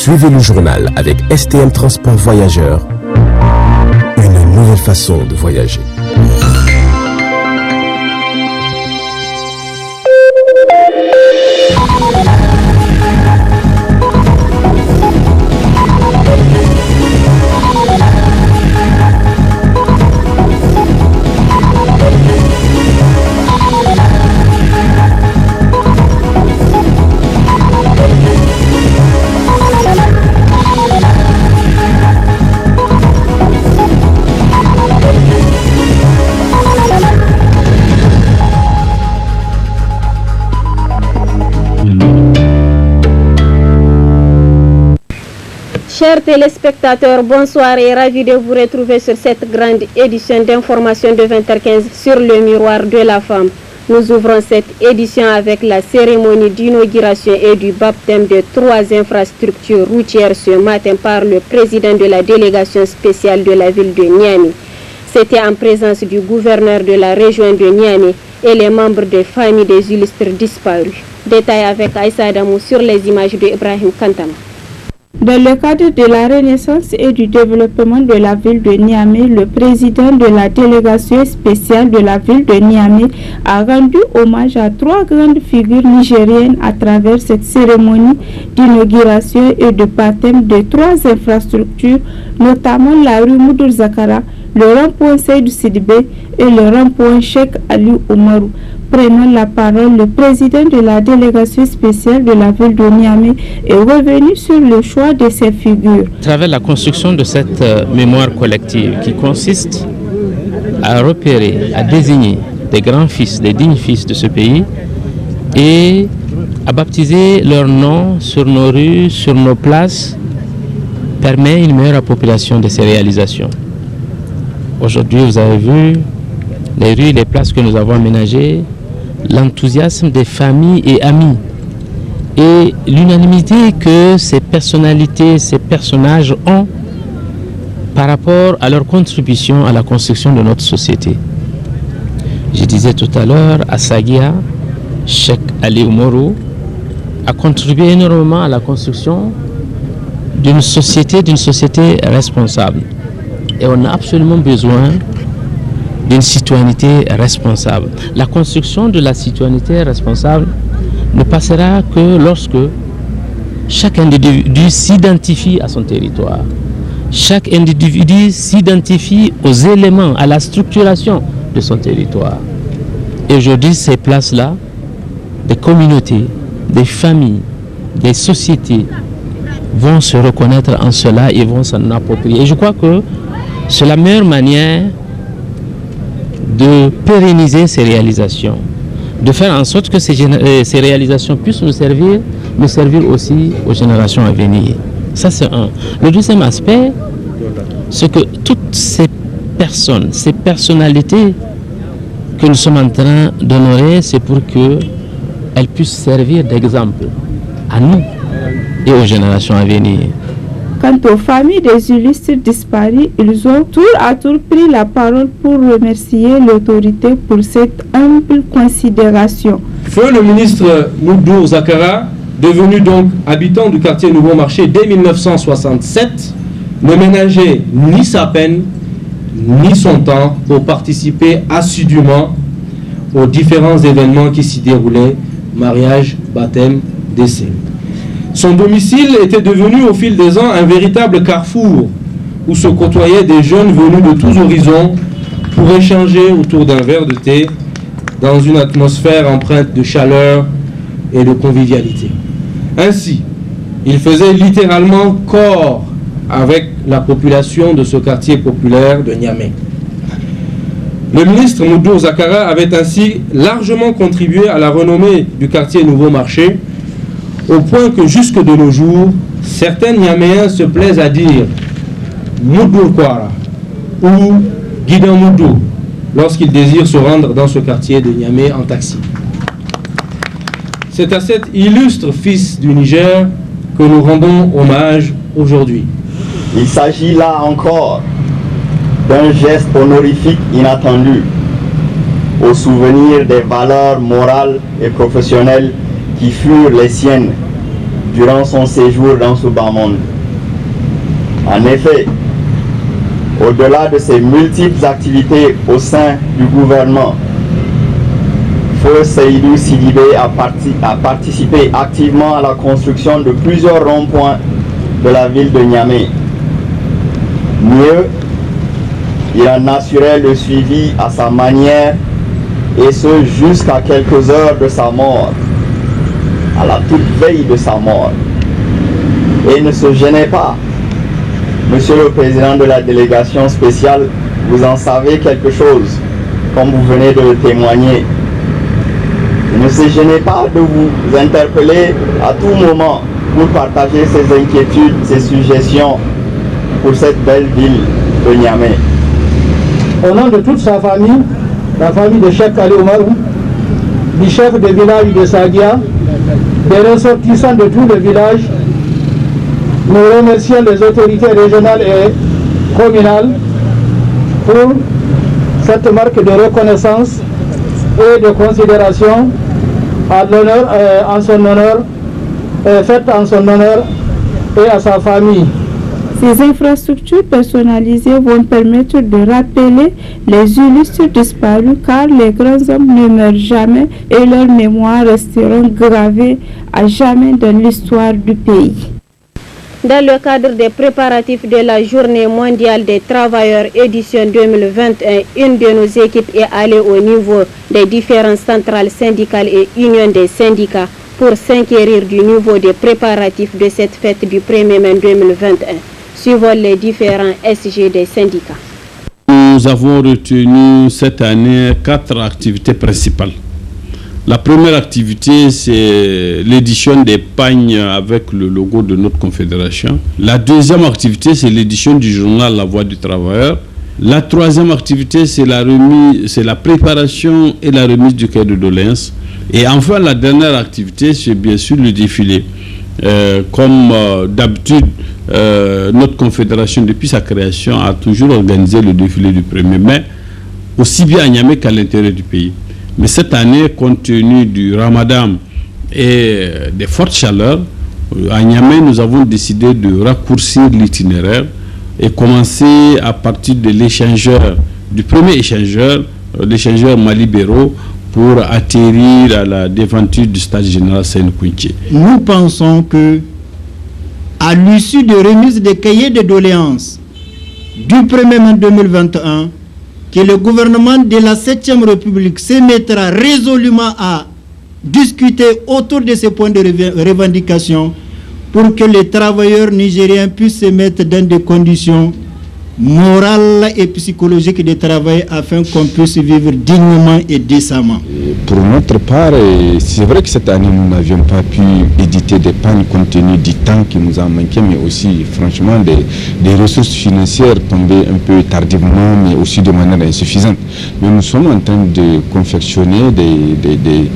Suivez le journal avec STM Transport Voyageurs, une nouvelle façon de voyager. Chers téléspectateurs, bonsoir et ravi de vous retrouver sur cette grande édition d'information de 20h15 sur le miroir de la femme. Nous ouvrons cette édition avec la cérémonie d'inauguration et du baptême de 3 infrastructures routières ce matin par le président de la délégation spéciale de la ville de Niamey. C'était en présence du gouverneur de la région de Niamey et les membres des familles des illustres disparus. Détail avec Aïssa Adamou sur les images de Ibrahim Kantama. Dans le cadre de la renaissance et du développement de la ville de Niamey, le président de la délégation spéciale de la ville de Niamey a rendu hommage à 3 grandes figures nigériennes à travers cette cérémonie d'inauguration et de baptême de 3 infrastructures, notamment la rue Moudour Zakara, le rond-point Seydou Sidibé et le rond-point Cheikh Ali Oumarou. Prenant la parole, le président de la délégation spéciale de la ville de Niamey est revenu sur le choix de ces figures. À travers la construction de cette mémoire collective qui consiste à repérer, à désigner des grands fils, des dignes fils de ce pays et à baptiser leurs noms sur nos rues, sur nos places, permet une meilleure appropriation de ces réalisations. Aujourd'hui, vous avez vu les rues, les places que nous avons aménagées, l'enthousiasme des familles et amis et l'unanimité que ces personnalités, ces personnages ont par rapport à leur contribution à la construction de notre société. Je disais tout à l'heure, Assagia, Cheikh Ali Oumarou a contribué énormément à la construction d'une société responsable. Et on a absolument besoin d'une citoyenneté responsable. La construction de la citoyenneté responsable ne passera que lorsque chaque individu s'identifie à son territoire. Chaque individu s'identifie aux éléments, à la structuration de son territoire. Et aujourd'hui, ces places-là, des communautés, des familles, des sociétés vont se reconnaître en cela et vont s'en approprier. Et je crois que c'est la meilleure manière de pérenniser ces réalisations, de faire en sorte que ces réalisations puissent nous servir aussi aux générations à venir. Ça, c'est un. Le deuxième aspect, c'est que toutes ces personnes, ces personnalités que nous sommes en train d'honorer, c'est pour qu'elles puissent servir d'exemple à nous et aux générations à venir. Quant aux familles des illustres disparus, ils ont tour à tour pris la parole pour remercier l'autorité pour cette humble considération. Feu le ministre Moudour Zakara, devenu donc habitant du quartier Nouveau Marché dès 1967, ne ménageait ni sa peine ni son temps pour participer assidûment aux différents événements qui s'y déroulaient, mariage, baptême, décès. Son domicile était devenu au fil des ans un véritable carrefour où se côtoyaient des jeunes venus de tous horizons pour échanger autour d'un verre de thé dans une atmosphère empreinte de chaleur et de convivialité. Ainsi, il faisait littéralement corps avec la population de ce quartier populaire de Niamey. Le ministre Moudour Zakara avait ainsi largement contribué à la renommée du quartier Nouveau Marché, au point que jusque de nos jours, certains Niaméens se plaisent à dire Moudour Kwara ou Guidan Moudour lorsqu'ils désirent se rendre dans ce quartier de Niamey en taxi. C'est à cet illustre fils du Niger que nous rendons hommage aujourd'hui. Il s'agit là encore d'un geste honorifique inattendu au souvenir des valeurs morales et professionnelles qui furent les siennes durant son séjour dans ce bas monde. En effet, au-delà de ses multiples activités au sein du gouvernement, Feu Seydou Sidibé a participé activement à la construction de plusieurs ronds-points de la ville de Niamey. Mieux, il en assurait le suivi à sa manière, et ce jusqu'à quelques heures de sa mort, à la toute veille de sa mort. Et ne se gênez pas. Monsieur le Président de la délégation spéciale, vous en savez quelque chose, comme vous venez de le témoigner. Ne se gênez pas de vous interpeller à tout moment pour partager ses inquiétudes, ses suggestions pour cette belle ville de Niamey. Au nom de toute sa famille, la famille de Cheikh Ali Oumarou, du chef de village de Sadia, des ressortissants de tous les villages, nous remercions les autorités régionales et communales pour cette marque de reconnaissance et de considération à l'honneur, en son honneur, faite en son honneur et à sa famille. Ces infrastructures personnalisées vont permettre de rappeler les illustres disparus, car les grands hommes ne meurent jamais et leurs mémoires resteront gravées à jamais dans l'histoire du pays. Dans le cadre des préparatifs de la Journée mondiale des travailleurs édition 2021, une de nos équipes est allée au niveau des différentes centrales syndicales et unions des syndicats pour s'inquérir du niveau des préparatifs de cette fête du 1er mai 2021. Suivant les différents SG des syndicats. Nous avons retenu cette année 4 activités principales. La première activité, c'est l'édition des pagnes avec le logo de notre confédération. La deuxième activité, c'est l'édition du journal La Voix du Travailleur. La troisième activité, c'est la préparation et la remise du cahier de doléances. Et enfin, la dernière activité, c'est bien sûr le défilé. Comme d'habitude, notre confédération, depuis sa création, a toujours organisé le défilé du 1er mai, aussi bien à Niamey qu'à l'intérieur du pays. Mais cette année, compte tenu du Ramadan et des fortes chaleurs, à Niamey, nous avons décidé de raccourcir l'itinéraire et commencer à partir de l'échangeur, du premier échangeur, l'échangeur Malibéro, pour atterrir à la devanture du stade général Seynou-Kountché. Nous pensons que, à l'issue de remise des cahiers de doléances du 1er mai 2021, que le gouvernement de la 7e République se mettra résolument à discuter autour de ces points de revendication pour que les travailleurs nigériens puissent se mettre dans des conditions morales et psychologiques de travail afin qu'on puisse vivre dignement et décemment. Pour notre part, c'est vrai que cette année nous n'avions pas pu éditer des pagnes compte tenu du temps qui nous a manqué, mais aussi franchement des ressources financières tombées un peu tardivement, mais aussi de manière insuffisante. Mais nous sommes en train de confectionner des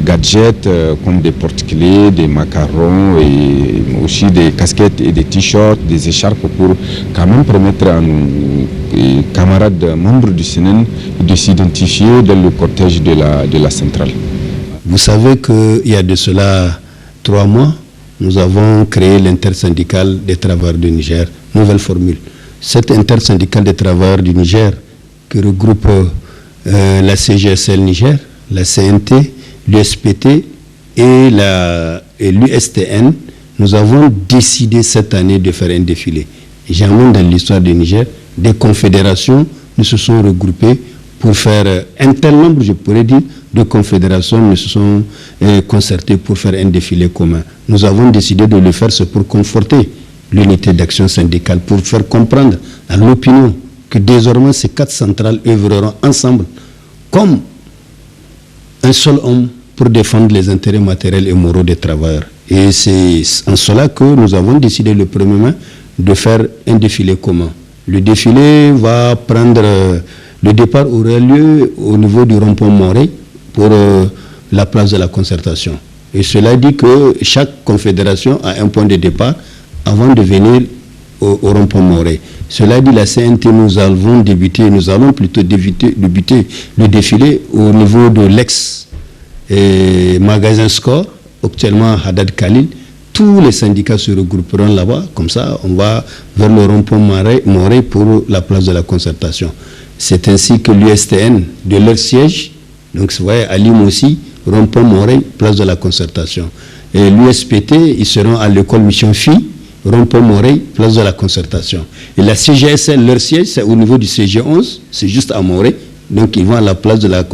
gadgets comme des porte-clés, des macarons et aussi des casquettes et des t-shirts, des écharpes pour quand même permettre à nos camarades membres du SNN de s'identifier dans le cortège de la centrale. Vous savez qu'il y a de cela 3 mois, nous avons créé l'intersyndicale des travailleurs du Niger, nouvelle formule. Cette intersyndicale des travailleurs du Niger qui regroupe la CGSL Niger, la CNT, l'USPT et l'USTN, nous avons décidé cette année de faire un défilé. Jamais dans l'histoire du Niger, des confédérations ne se sont regroupées pour faire un tel nombre, je pourrais dire, de confédérations ne se sont concertées pour faire un défilé commun. Nous avons décidé de le faire, c'est pour conforter l'unité d'action syndicale, pour faire comprendre à l'opinion que désormais ces 4 centrales œuvreront ensemble comme un seul homme pour défendre les intérêts matériels et moraux des travailleurs. Et c'est en cela que nous avons décidé le 1er mai de faire un défilé commun. Le défilé va prendre, le départ aura lieu au niveau du rond-point Morey pour la place de la concertation. Et cela dit que chaque confédération a un point de départ avant de venir au rond-point Morey. Cela dit, la CNT, nous allons plutôt débuter le défilé au niveau de l'ex-magasin Score, actuellement Haddad Khalil, tous les syndicats se regrouperont là-bas. Comme ça, on va vers le rond-point Morée pour la place de la concertation. C'est ainsi que l'USTN, de leur siège, donc vous voyez, à Limoussi aussi, rond-point Morée, place de la concertation. Et l'USPT, ils seront à l'école Mission Phi, rond-point Morée, place de la concertation. Et la CGSL, leur siège, c'est au niveau du CG11, c'est juste à Morée. Donc ils vont à la place de la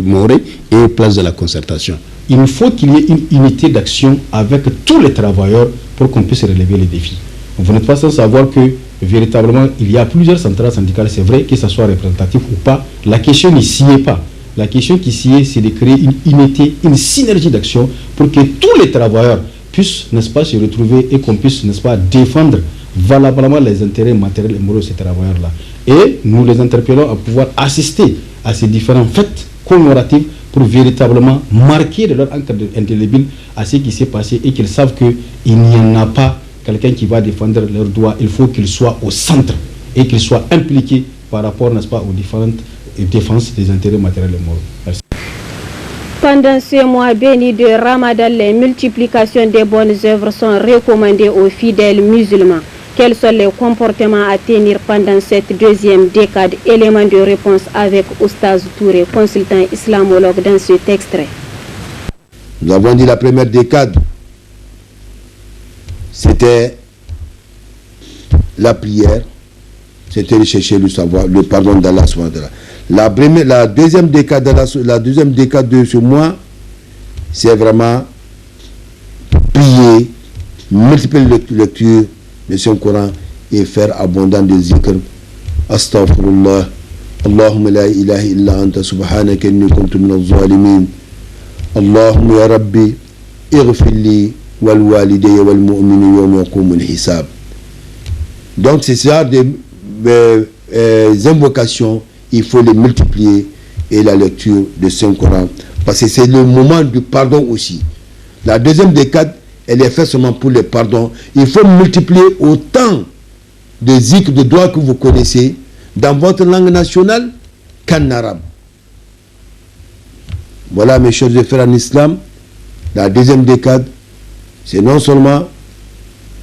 Morée et place de la concertation. Il faut qu'il y ait une unité d'action avec tous les travailleurs pour qu'on puisse relever les défis. Vous n'êtes pas sans savoir que véritablement il y a plusieurs centrales syndicales, c'est vrai, que ce soit représentatif ou pas. La question n'y s'y est pas. La question qui s'y est, c'est de créer une unité, une synergie d'action pour que tous les travailleurs puissent, n'est-ce pas, se retrouver et qu'on puisse, n'est-ce pas, défendre valablement les intérêts matériels et moraux de ces travailleurs-là. Et nous les interpellons à pouvoir assister à ces différents fêtes commémoratives pour véritablement marquer de leur encre indélébile à ce qui s'est passé et qu'ils savent qu'il n'y en a pas quelqu'un qui va défendre leurs droits. Il faut qu'ils soient au centre et qu'ils soient impliqués par rapport, n'est-ce pas, aux différentes défenses des intérêts matériels et moraux. Merci. Pendant ce mois béni de Ramadan, les multiplications des bonnes œuvres sont recommandées aux fidèles musulmans. Quels sont les comportements à tenir pendant cette deuxième décade? Élément de réponse avec Oustaz Touré, consultant islamologue dans cet extrait. Nous avons dit la première décade, c'était la prière, c'était de chercher le savoir, le pardon d'Allah. La deuxième décade de ce mois, c'est vraiment prier, multiplier les lectures de son Coran et faire abondant de zikr. Astaghfirullah, Allahumma la ilaha illa anta subhanaka inni kuntu minaz zalimin. Allahumma ya Rabbi, ighfir li wal walidayya wal mu'minin yawma yaqumul hisab. Donc c'est ça des invocations, il faut les multiplier et la lecture de Saint-Coran. Parce que c'est le moment du pardon aussi. La deuxième décade, elle est faite seulement pour le pardon. Il faut multiplier autant de zikr, de droits que vous connaissez dans votre langue nationale qu'en arabe. Voilà mes chers frères en islam. La deuxième décade, c'est non seulement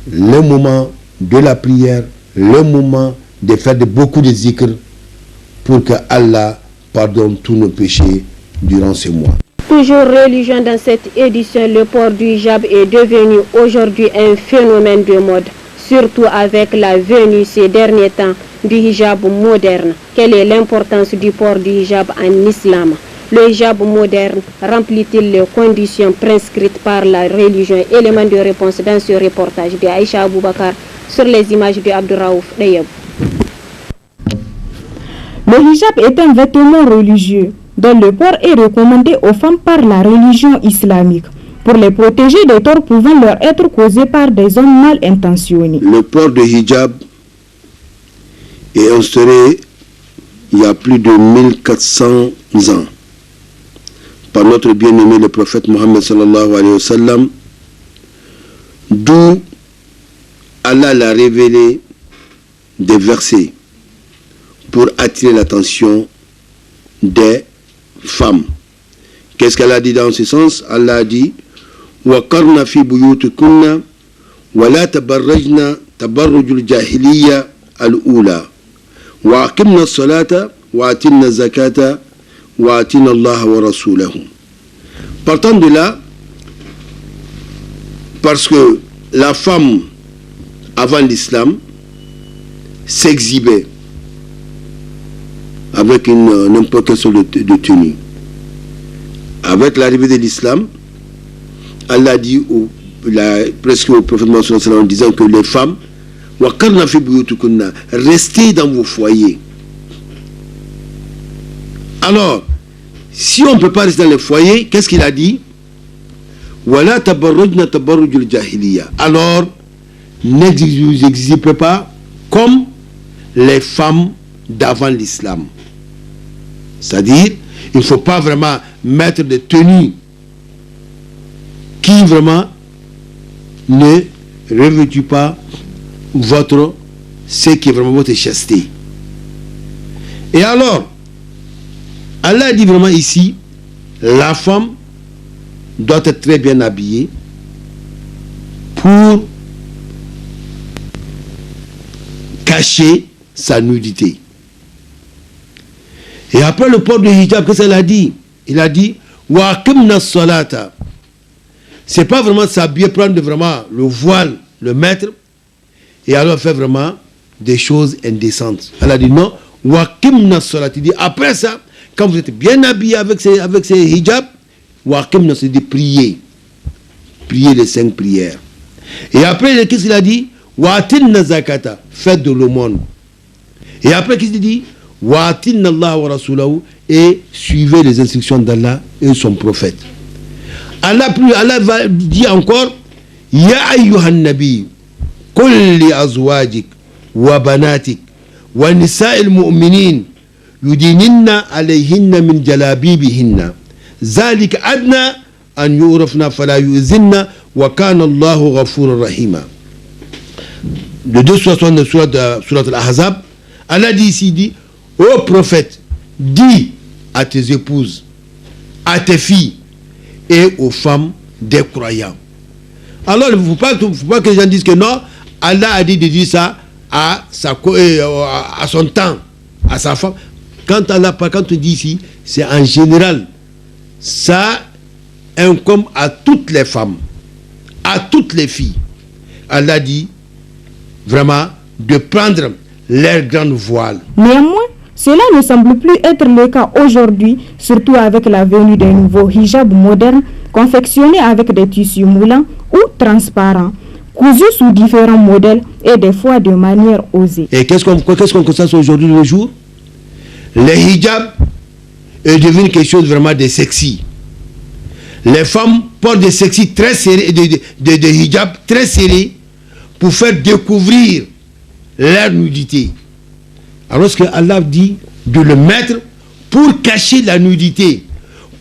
le moment de la prière, le moment de faire beaucoup de zikr pour que Allah pardonne tous nos péchés durant ce mois. Toujours religion dans cette édition, le port du hijab est devenu aujourd'hui un phénomène de mode, surtout avec la venue ces derniers temps du hijab moderne. Quelle est l'importance du port du hijab en islam? Le hijab moderne remplit-il les conditions prescrites par la religion? Élément de réponse dans ce reportage de Aïcha Aboubakar sur les images de Abdouraouf Dayab. Le hijab est un vêtement religieux dont le port est recommandé aux femmes par la religion islamique pour les protéger des torts pouvant leur être causés par des hommes mal intentionnés. Le port de hijab est instauré il y a plus de 1400 ans par notre bien-aimé le prophète Mohammed sallallahu alayhi wa sallam, d'où Allah l'a révélé des versets pour attirer l'attention des femmes. Qu'est-ce qu'elle a dit dans ce sens? Allah a dit وَقَرْنَ فِي بُيُوتِكُنَّ وَلَا تَبَرَّجْنَ تَبَرُّجُ الْجَاهِلِيَّةِ الْأُولَى وَأَقِمْنَ الصَّلَاةَ وَآتِينَ الزَّكَاةَ وَآتِينَ اللَّهَ وَرَسُولَهُ. Partant de là, parce que la femme avant l'islam s'exhibait avec n'importe quelle sorte de tenue. Avec l'arrivée de l'islam, Allah dit presque au prophète Mohammed en disant que les femmes, restez dans vos foyers. Alors, si on ne peut pas rester dans les foyers, qu'est-ce qu'il a dit? Alors, n'exhibez pas comme les femmes d'avant l'islam. C'est-à-dire, il ne faut pas vraiment mettre des tenues qui vraiment ne revêtent pas ce qui est vraiment votre chasteté. Et alors, Allah dit vraiment ici, la femme doit être très bien habillée pour cacher sa nudité. Et après le port du hijab, qu'est-ce qu'elle a dit? Il a dit wa aqimna salata. C'est pas vraiment s'habiller, prendre vraiment le voile, le mettre, et alors faire vraiment des choses indécentes. Elle a dit non, wa aqimna salata. Il dit après ça, quand vous êtes bien habillé avec ces hijabs, wa aqimna, c'est de prier. Prier les 5 prières. Et après, qu'est-ce qu'il a dit? Wa atinna zakata, faites de l'aumône. Et après, qu'est-ce qu'il dit? Wa atinna Allah wa rasulahu, et suivez les instructions d'Allah et son prophète. Allah va dire encore Ya ayyuhan nabi qul li azwajik wa banatik wa nisa'il mu'minin yudininna alayhinna min jalabibihinna zalika adna an yu'rafna fala yu'zinna wa kana Allahu ghafurur rahima. Le 260 de surat al-Ahzab, Allah dit ici, dit ô prophète, dis à tes épouses, à tes filles et aux femmes des croyants. Alors, il ne faut pas que les gens disent que non, Allah a dit de dire ça à son temps, à sa femme. Quand on dit ici, c'est en général, ça incombe à toutes les femmes, à toutes les filles. Allah dit vraiment de prendre leur grande voile. Néanmoins, cela ne semble plus être le cas aujourd'hui, surtout avec la venue d'un nouveau hijab moderne confectionné avec des tissus moulants ou transparents, cousus sous différents modèles et des fois de manière osée. Et qu'est-ce qu'on constate aujourd'hui le jour? Les hijabs est devenu quelque chose vraiment de sexy. Les femmes portent des sexy très serrés, des hijabs très serrés pour faire découvrir leur nudité. Alors que Allah dit de le mettre pour cacher la nudité.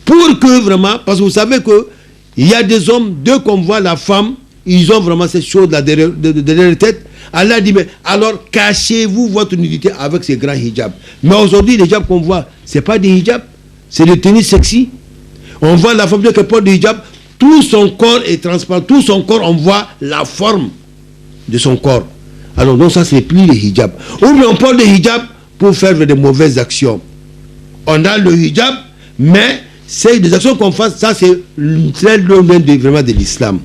Pour que vraiment, parce que vous savez qu'il y a des hommes, dès qu'on voit la femme, ils ont vraiment cette chose là derrière la tête. Allah dit, mais alors cachez-vous votre nudité avec ces grands hijabs. Mais aujourd'hui, les hijabs qu'on voit, ce n'est pas des hijabs, c'est des tenues sexy. On voit la femme qui porte des hijabs, tout son corps est transparent, tout son corps, on voit la forme de son corps. Alors donc ça c'est plus le hijab. Ou bien on porte le hijab pour faire de mauvaises actions. On a le hijab, mais c'est des actions qu'on fasse, ça c'est très loin vraiment de l'islam.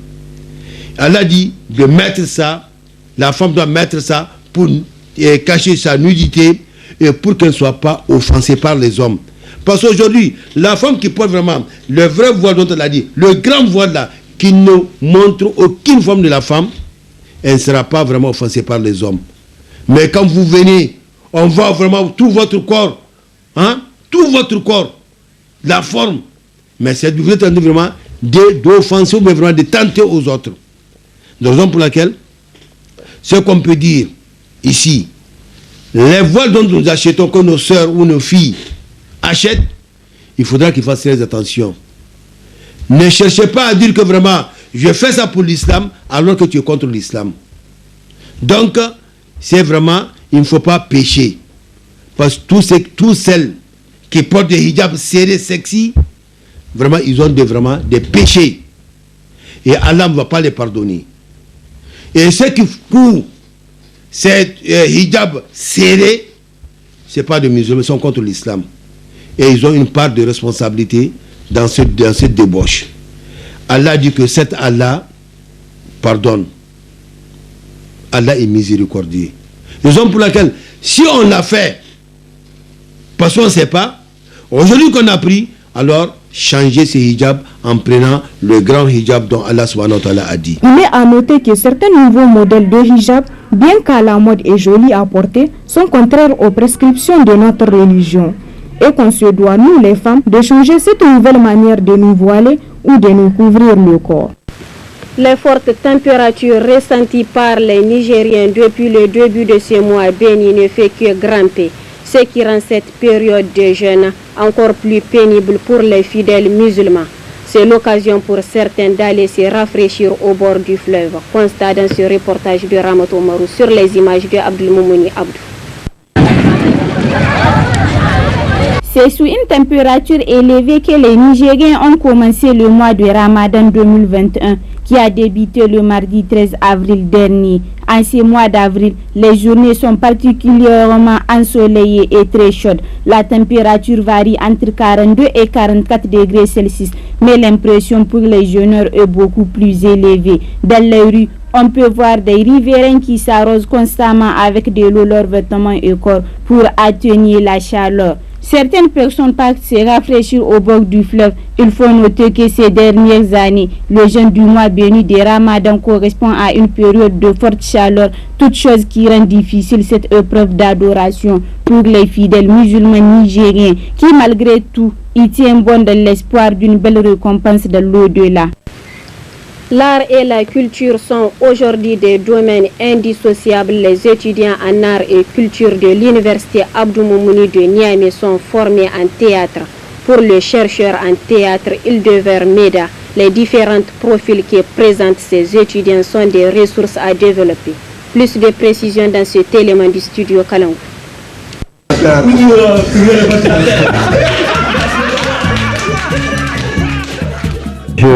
Allah dit de mettre ça, la femme doit mettre ça pour cacher sa nudité et pour qu'elle ne soit pas offensée par les hommes. Parce qu'aujourd'hui, la femme qui porte vraiment le vrai voile dont elle a dit, le grand voile là, qui ne montre aucune forme de la femme, elle ne sera pas vraiment offensée par les hommes. Mais quand vous venez, on voit vraiment tout votre corps, hein, tout votre corps, la forme, mais c'est vous êtes en train vraiment d'offenser, mais vraiment de tenter aux autres. La raison pour laquelle, ce qu'on peut dire ici, les voiles dont nous achetons, que nos soeurs ou nos filles achètent, il faudra qu'ils fassent très attention. Ne cherchez pas à dire que vraiment, je fais ça pour l'islam, alors que tu es contre l'islam. Donc, c'est vraiment, il ne faut pas pécher. Parce que tous celles qui portent des hijabs serrés, sexy, vraiment, ils ont vraiment des péchés. Et Allah ne va pas les pardonner. Et ceux qui courent ces hijabs serrés, ce n'est pas des musulmans, ils sont contre l'islam. Et ils ont une part de responsabilité dans cette débauche. Allah dit que cet Allah pardonne. Allah est miséricordieux. Raison pour laquelle, si on l'a fait, parce qu'on ne sait pas, aujourd'hui qu'on a pris, alors changer ces hijabs en prenant le grand hijab dont Allah subhanahu wa ta'ala a dit. Il est à noter que certains nouveaux modèles de hijab, bien qu'à la mode et jolis à porter, sont contraires aux prescriptions de notre religion. Et qu'on se doit, nous les femmes, de changer cette nouvelle manière de nous voiler ou de nous couvrir le corps. Les fortes températures ressenties par les Nigériens depuis le début de ce mois béni ne fait que grimper, ce qui rend cette période de jeûne encore plus pénible pour les fidèles musulmans. C'est l'occasion pour certains d'aller se rafraîchir au bord du fleuve. Constat dans ce reportage de Ramato Marou sur les images de Abdul Moumouni Abdou. C'est sous une température élevée que les Nigériens ont commencé le mois de Ramadan 2021 qui a débuté le mardi 13 avril dernier. En ce mois d'avril, les journées sont particulièrement ensoleillées et très chaudes. La température varie entre 42 et 44 degrés Celsius, mais l'impression pour les jeûneurs est beaucoup plus élevée. Dans les rues, on peut voir des riverains qui s'arrosent constamment avec de l'eau leurs vêtements et corps pour atténuer la chaleur. Certaines personnes partent se rafraîchir au bord du fleuve. Il faut noter que ces dernières années, le jeûne du mois béni de Ramadan correspond à une période de forte chaleur, toute chose qui rend difficile cette épreuve d'adoration pour les fidèles musulmans nigériens qui malgré tout y tiennent bon dans l'espoir d'une belle récompense de l'au-delà. L'art et la culture sont aujourd'hui des domaines indissociables. Les étudiants en art et culture de l'université Abdou Moumouni de Niamey sont formés en théâtre. Pour le chercheur en théâtre Ildever Meda, les différents profils que présentent ces étudiants sont des ressources à développer. Plus de précisions dans cet élément du studio Kalangou. Je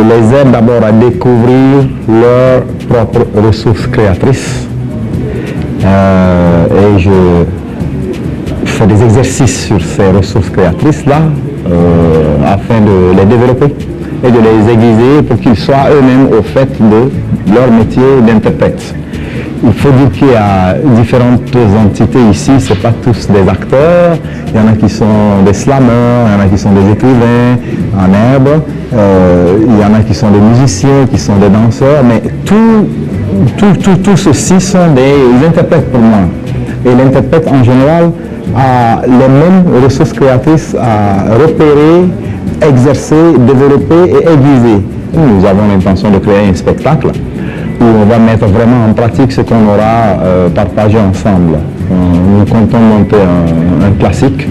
les aide d'abord à découvrir leurs propres ressources créatrices et je fais des exercices sur ces ressources créatrices-là afin de les développer et de les aiguiser pour qu'ils soient eux-mêmes au fait de leur métier d'interprète. Il faut dire qu'il y a différentes entités ici, ce n'est pas tous des acteurs, il y en a qui sont des slammers, il y en a qui sont des écrivains en herbe, il y en a qui sont des musiciens, qui sont des danseurs, mais tout ceci sont des interprètes pour moi. Et l'interprète en général a les mêmes ressources créatrices à repérer, exercer, développer et aiguiser. Nous avons l'intention de créer un spectacle où on va mettre vraiment en pratique ce qu'on aura partagé ensemble. Nous comptons monter un classique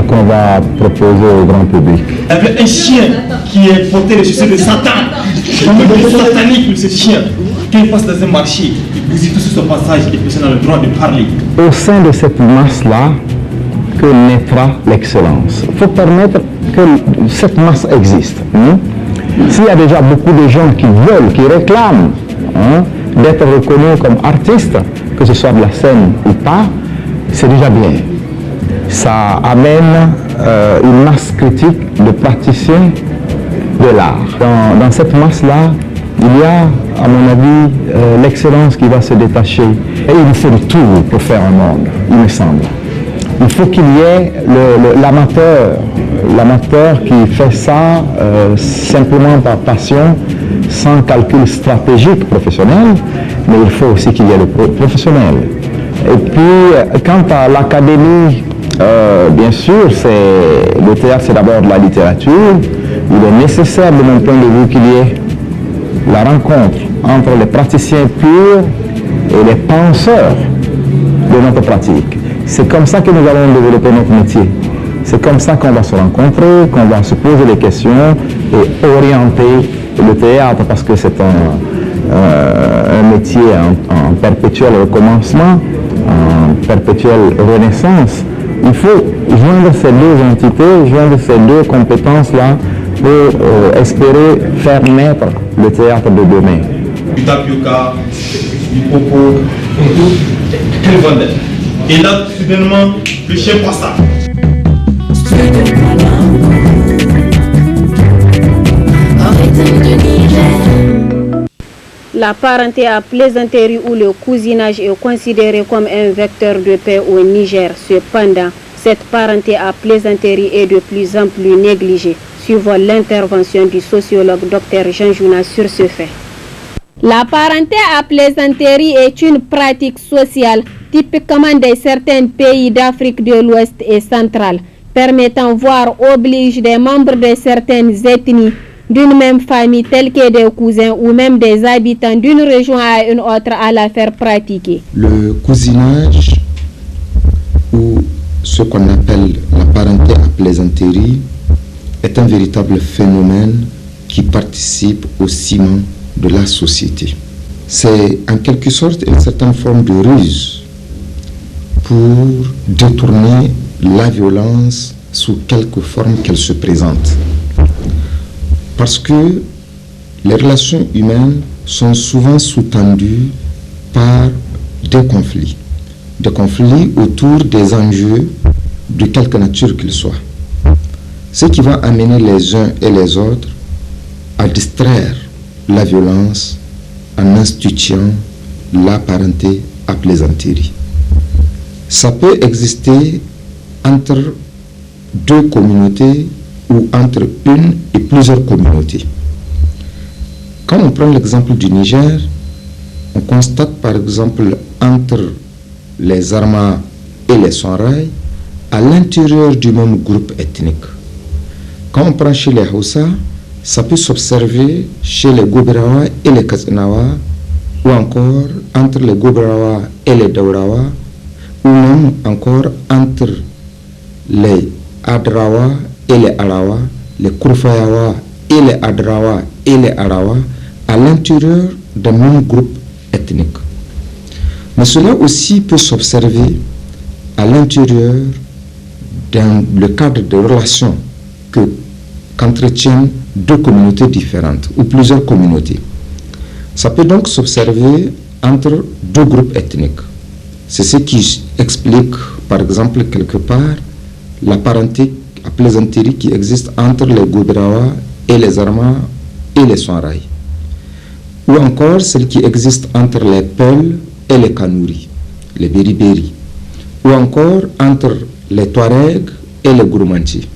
qu'on va proposer au grand public. Il y avait un chien qui est porté le succès de Satan. Le satanique, ce chien, qu'il passe dans un marché, il visite tout sur son passage et personne n'a le droit de parler. Au sein de cette masse-là, que naîtra l'excellence. Il faut permettre que cette masse existe. S'il y a déjà beaucoup de gens qui veulent, qui réclament d'être reconnus comme artistes, que ce soit de la scène ou pas, c'est déjà bien. Ça amène une masse critique de praticiens de l'art. Dans cette masse-là, il y a, à mon avis, l'excellence qui va se détacher. Et il faut de tout pour faire un monde, il me semble. Il faut qu'il y ait l'amateur qui fait ça simplement par passion, sans calcul stratégique professionnel, mais il faut aussi qu'il y ait le professionnel. Et puis, quant à l'académie, bien sûr, le théâtre c'est d'abord de la littérature. Il est nécessaire de mon point de vue qu'il y ait la rencontre entre les praticiens purs et les penseurs de notre pratique. C'est comme ça que nous allons développer notre métier. C'est comme ça qu'on va se rencontrer, qu'on va se poser des questions et orienter le théâtre, parce que c'est un métier en perpétuel recommencement, en perpétuelle renaissance. Il faut joindre ces deux entités, joindre ces deux compétences-là pour espérer faire naître le théâtre de demain. Du tapioca, du coco, quel vendeur. Et là, soudainement, le chien passe ça. La parenté à plaisanterie ou le cousinage est considéré comme un vecteur de paix au Niger. Cependant, cette parenté à plaisanterie est de plus en plus négligée. Suivons l'intervention du sociologue Dr Jean Jouna sur ce fait. La parenté à plaisanterie est une pratique sociale typiquement de certains pays d'Afrique de l'Ouest et centrale, permettant voire oblige des membres de certaines ethnies d'une même famille tels que des cousins ou même des habitants d'une région à une autre à la faire pratiquer. Le cousinage ou ce qu'on appelle la parenté à plaisanterie est un véritable phénomène qui participe au ciment de la société. C'est en quelque sorte une certaine forme de ruse pour détourner la violence sous quelque forme qu'elle se présente. Parce que les relations humaines sont souvent sous-tendues par des conflits autour des enjeux de quelque nature qu'ils soient. Ce qui va amener les uns et les autres à distraire la violence en instituant la parenté à plaisanterie. Ça peut exister entre deux communautés ou entre une et plusieurs communautés. Quand on prend l'exemple du Niger, on constate par exemple entre les Arma et les Sonrai, à l'intérieur du même groupe ethnique. Quand on prend chez les Hausa, ça peut s'observer chez les Gobirawa et les Katsinawa, ou encore entre les Gobirawa et les Daurawa, ou même encore entre les Adrawa et les Arawa, les Kurfayawa et les Adrawa et les Arawa, à l'intérieur d'un même groupe ethnique. Mais cela aussi peut s'observer à l'intérieur dans le cadre de relations qu'entretiennent deux communautés différentes ou plusieurs communautés. Ça peut donc s'observer entre deux groupes ethniques. C'est ce qui explique, par exemple, quelque part, la parenté à plaisanterie qui existe entre les Gobirawa et les Arma et les Sonrai. Ou encore celle qui existe entre les Peuls et les Kanouri, les Beriberi. Ou encore entre les Touaregs et les Gourmanti.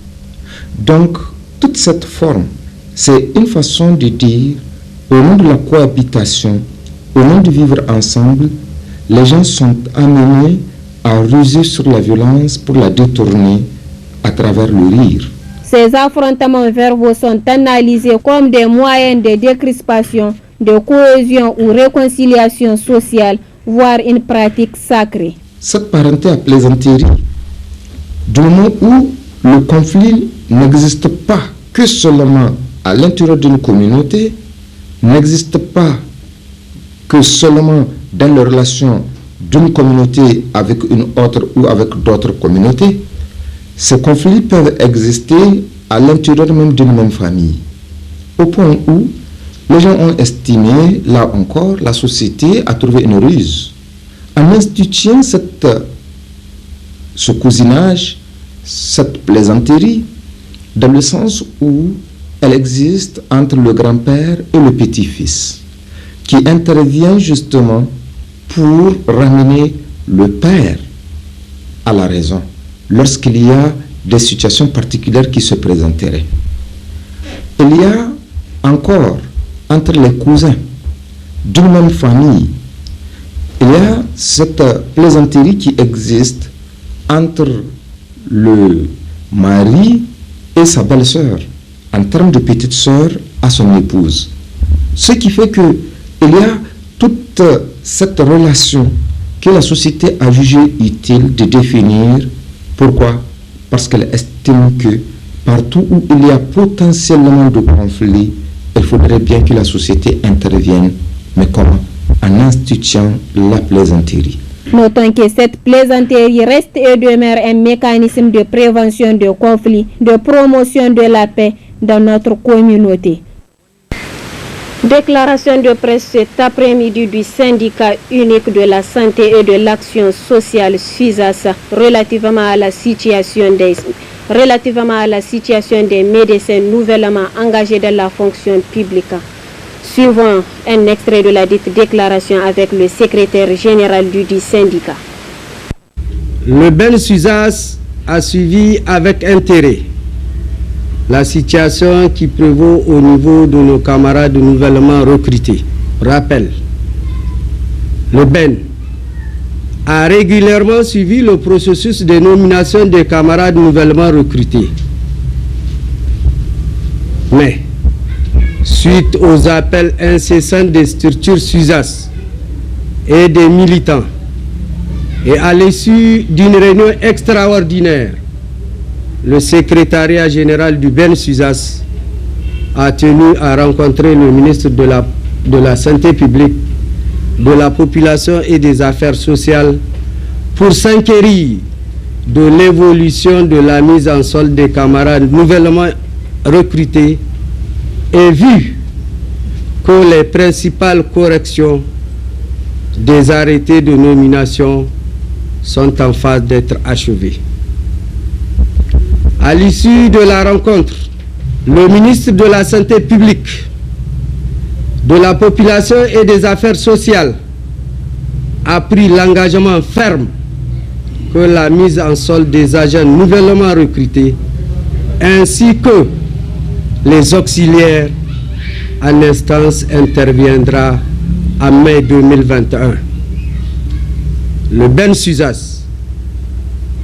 Donc, toute cette forme, c'est une façon de dire, au nom de la cohabitation, au nom de vivre ensemble, les gens sont amenés à ruser sur la violence pour la détourner à travers le rire. Ces affrontements verbaux sont analysés comme des moyens de décrispation, de cohésion ou réconciliation sociale, voire une pratique sacrée. Cette parenté à plaisanterie, du moment où le conflit n'existe pas que seulement à l'intérieur d'une communauté, n'existe pas que seulement dans les relations d'une communauté avec une autre ou avec d'autres communautés, ces conflits peuvent exister à l'intérieur même d'une même famille. Au point où les gens ont estimé, là encore, la société a trouvé une ruse. En instituant ce cousinage, cette plaisanterie, dans le sens où elle existe entre le grand-père et le petit-fils, qui intervient justement pour ramener le père à la raison lorsqu'il y a des situations particulières qui se présenteraient. Il y a encore entre les cousins d'une même famille, il y a cette plaisanterie qui existe entre le mari et sa belle-sœur, en termes de petite sœur à son épouse. Ce qui fait qu'il y a toute cette relation que la société a jugé utile de définir. Pourquoi? Parce qu'elle estime que partout où il y a potentiellement de conflits, il faudrait bien que la société intervienne. Mais comment? En instituant la plaisanterie. Notons que cette plaisanterie reste et demeure un mécanisme de prévention de conflits, de promotion de la paix dans notre communauté. Déclaration de presse cet après-midi du syndicat unique de la santé et de l'action sociale SUSAS relativement à la situation des médecins nouvellement engagés dans la fonction publique. Suivons un extrait de la dite déclaration avec le secrétaire général du syndicat. Le BEN SUSAS a suivi avec intérêt la situation qui prévaut au niveau de nos camarades nouvellement recrutés. Rappel, le BEN a régulièrement suivi le processus de nomination des camarades nouvellement recrutés. Mais, suite aux appels incessants des structures SUSAS et des militants, et à l'issue d'une réunion extraordinaire, le secrétariat général du BEN SUSAS a tenu à rencontrer le ministre de la Santé publique, de la Population et des Affaires sociales pour s'enquérir de l'évolution de la mise en solde des camarades nouvellement recrutés et vu que les principales corrections des arrêtés de nomination sont en phase d'être achevées. À l'issue de la rencontre, le ministre de la Santé publique, de la Population et des Affaires sociales a pris l'engagement ferme que la mise en solde des agents nouvellement recrutés ainsi que les auxiliaires en instance interviendra en mai 2021. Le Ben Suzas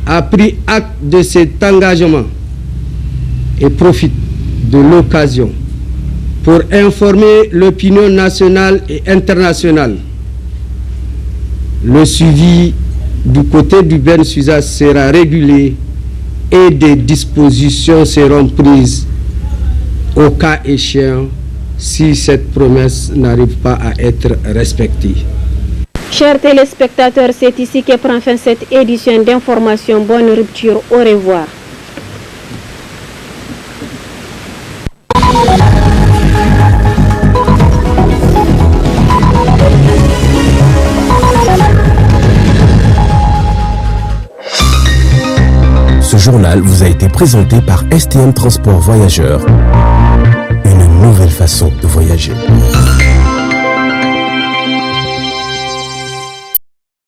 a pris acte de cet engagement et profite de l'occasion pour informer l'opinion nationale et internationale. Le suivi du côté du Ben Suzas sera régulé et des dispositions seront prises au cas échéant si cette promesse n'arrive pas à être respectée. Chers téléspectateurs, c'est ici que prend fin cette édition d'information. Bonne rupture, au revoir. Ce journal vous a été présenté par STM Transport Voyageurs. Une nouvelle façon de voyager.